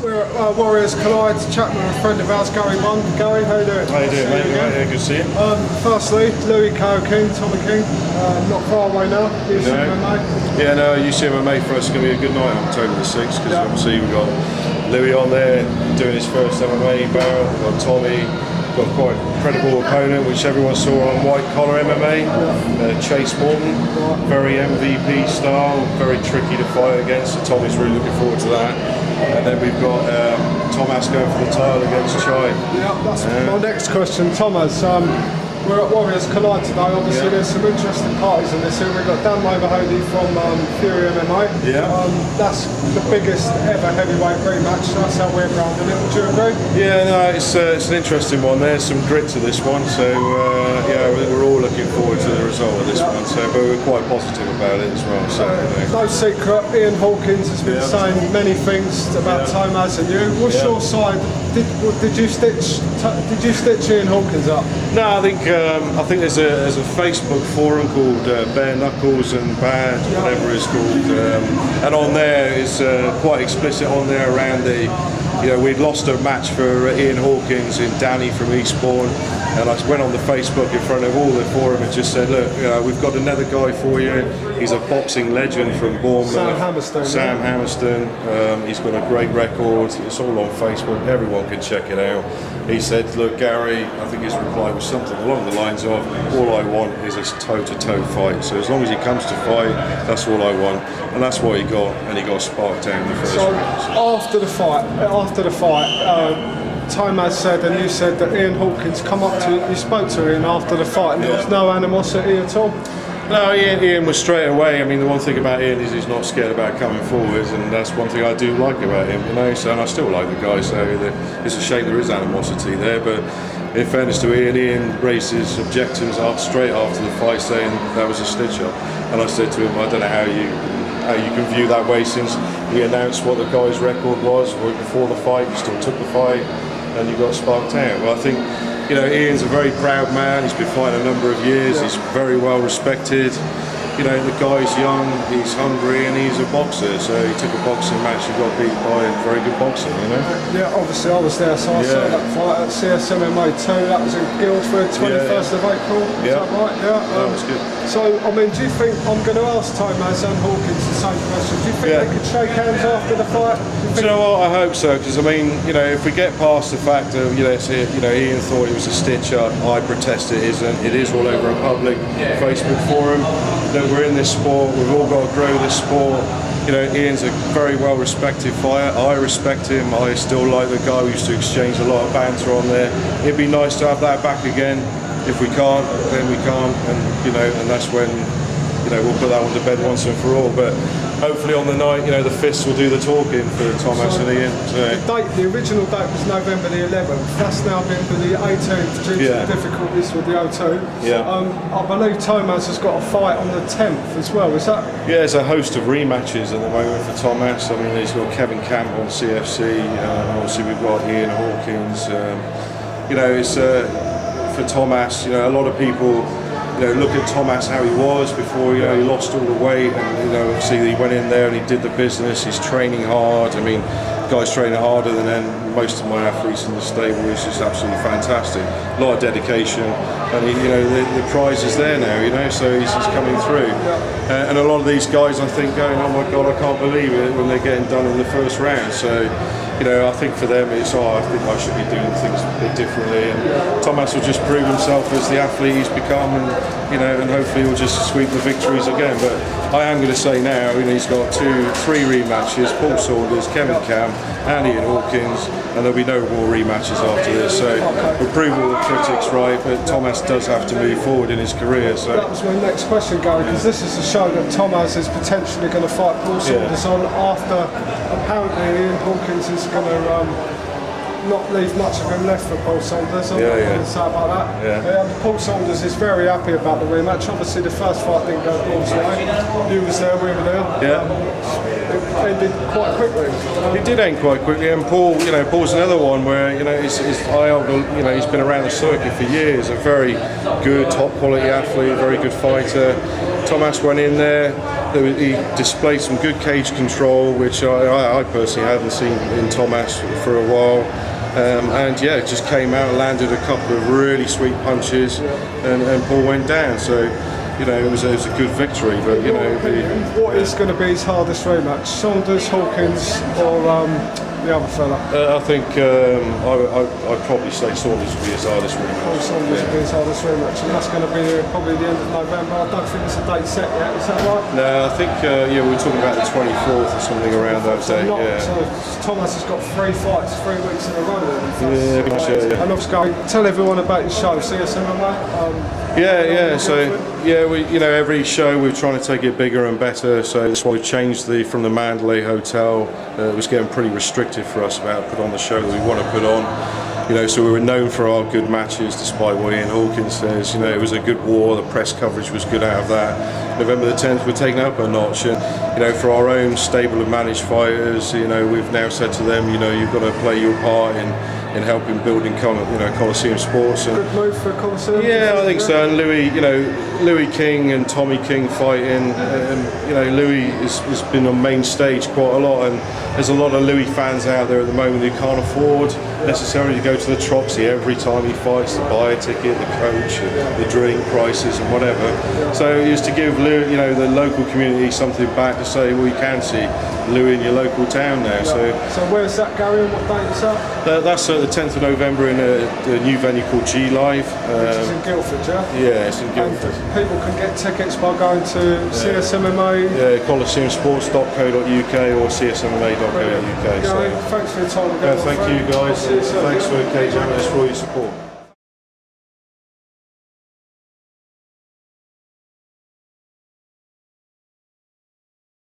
We're at Warriors Collide, chatting with a friend of ours, Gary Bond. Gary, how you doing? How you doing, mate? Yeah, good to see you. Firstly, C.A.U.K, Tommy King, not far away now, CSMMA. Yeah, no, CSMMA for us is going to be a good night on October the 6th, because obviously we've got Louis on there doing his first MMA bout, we've got Tommy, got quite a credible opponent which everyone saw on White Collar MMA, Chase Morton, very MVP style, very tricky to fight against, so Tommy's really looking forward to that. And then we've got Tomasz going for the title against Chai. Yeah, that's my next question. Tomasz, we're at Warriors Collide today. Obviously, there's some interesting parties in this here. We've got Dan Mahoney from FURY MMA. Yeah. That's the biggest ever heavyweight rematch. So that's how we're branding it. Would you agree? Yeah, no, it's an interesting one. There's some grit to this one. So yeah, we're all looking forward to the result of this one. So, but we're quite positive about it as well. So no secret. Ian Hawkins has been saying many things about Tomasz and you. What's your side? Did you stitch Ian Hawkins up? No, I think there's a Facebook forum called Bare Knuckles and Bad, whatever it's called, and on there is quite explicit on there around we'd lost a match for Ian Hawkins in Danny from Eastbourne, and I went on the Facebook in front of all the forum and just said, look, we've got another guy for you. He's a boxing legend from Bournemouth. Sam Hammerstone. He's got a great record. It's all on Facebook. Everyone can check it out. He said, look, Gary, I think his reply was something along the lines of, all I want is a toe-to-toe fight. So as long as he comes to fight, that's all I want. And that's what he got, and he got sparked down in the first round. So after the fight, Tomasz said, and you said that Ian Hawkins come up to you, you spoke to Ian after the fight, and there was no animosity at all? No, Ian was straight away. I mean, the one thing about Ian is he's not scared about coming forwards, and that's one thing I do like about him, So, and I still like the guy, so it's a shame there is animosity there, but in fairness to Ian raised his objections straight after the fight, saying that was a stitch-up. And I said to him, I don't know how you can view that way, since we announced what the guy's record was before the fight, you still took the fight, and you got sparked out. Well, I think, Ian's a very proud man. He's been fighting a number of years. He's very well respected. The guy's young, he's hungry, and he's a boxer. So he took a boxing match and got beat by a very good boxer, Yeah, obviously I was there, so I saw that fight at CSMMA 2. That was in Guildford, 21st of April. Is that right? Yeah. That was good. So, I mean, do you think, I'm going to ask Tomasz and Hawkins the same question, do you think they could shake hands after the fight? Do you know what? I hope so, because I mean, if we get past the fact of, Ian thought it was a stitch-up, I protest it isn't. It is all over a public Facebook forum. We're in this sport, we've all got to grow this sport. Ian's a very well respected fighter. I respect him. I still like the guy. We used to exchange a lot of banter on there. It'd be nice to have that back again. If we can't, then we can't, and and that's when we'll put that one to bed once and for all. But hopefully on the night, the fists will do the talking for Tomasz and Ian. So. The original date was November the 11th. That's now been for the 18th due to the difficulties with the O2. Yeah. I believe Tomasz has got a fight on the 10th as well. Is that? Yeah, there's a host of rematches at the moment for Tomasz. I mean, he's got Kevin Camp on CFC. Obviously, we've got Ian Hawkins. It's for Tomasz. A lot of people. Look at Tomasz, how he was before, he lost all the weight, and obviously he went in there and he did the business. He's training hard. I mean, the guy's training harder than most of my athletes in the stable. It's just absolutely fantastic. A lot of dedication, and the prize is there now, so he's just coming through. And a lot of these guys, I think, going, oh my God, I can't believe it, when they're getting done in the first round. So. I think for them it's, I think I should be doing things a bit differently, and Tomasz will just prove himself as the athlete he's become, and and hopefully he'll just sweep the victories again. But I am going to say now, he's got 3 rematches: Paul Saunders, Kevin Camp, and Ian Hawkins, and there'll be no more rematches after this. So we'll prove all the critics right, but Tomasz does have to move forward in his career. So that was my next question, Gary, because this is a show that Tomasz is potentially going to fight Paul Saunders on after apparently Ian Hawkins is going to not leave much of him left for Paul Saunders. I'm not going to say about that. Paul Saunders is very happy about the rematch. Obviously the first fight didn't go Paul's way. You was there, we were there. It ended quite quickly. It did end quite quickly, and Paul, Paul's another one where he's been around the circuit for years. A very good, top quality athlete, very good fighter. Tomasz went in there. He displayed some good cage control, which I personally hadn't seen in Tomasz for a while. And yeah, it just came out and landed a couple of really sweet punches, and Paul went down. So, you know, it was a good victory. But you know, what is going to be his hardest rematch? Saunders, Hawkins, or the other fella? I think I'd probably say Saunders would be his hardest rematch. Saunders would be his hardest rematch, and that's going to be probably the end of November. I don't think it's a date set yet. Is that right? No, I think yeah, we were talking about the 24th or something around that date. So Tomasz has got 3 fights, 3 weeks in a row. Yeah. And obviously, tell everyone about your show, CSMMA. Yeah. So yeah, every show we're trying to take it bigger and better. So that's why we changed from the Mandalay Hotel. It was getting pretty restrictive for us about put on the show that we want to put on. You know, so we were known for our good matches, despite what Ian Hawkins says. You know, it was a good war. The press coverage was good out of that. November the 10th, we're taking up a notch, and you know, for our own stable of managed fighters, you know, we've now said to them, you know, you've got to play your part in helping building, Coliseum sports. And good move for Coliseum. Yeah, I think so. And Louis King and Tommy King fighting. You know, Louis has been on main stage quite a lot, and there's a lot of Louis fans out there at the moment who can't afford necessarily to go to the Troxy every time he fights, to buy a ticket, the coach, the drink prices, and whatever. So it's to give Louis, the local community something back to say, well, you can see Louis in your local town now. So where's that going? What date is that? That's the 10th of November in a new venue called G Live. Which is in Guildford, yeah? Yeah, it's in Guildford. And people can get tickets by going to CSMMA? Yeah, coliseumsports.co.uk or csmma.co.uk. Thanks for your time again. Thank you guys. Thanks for Cage Analysts for all your support.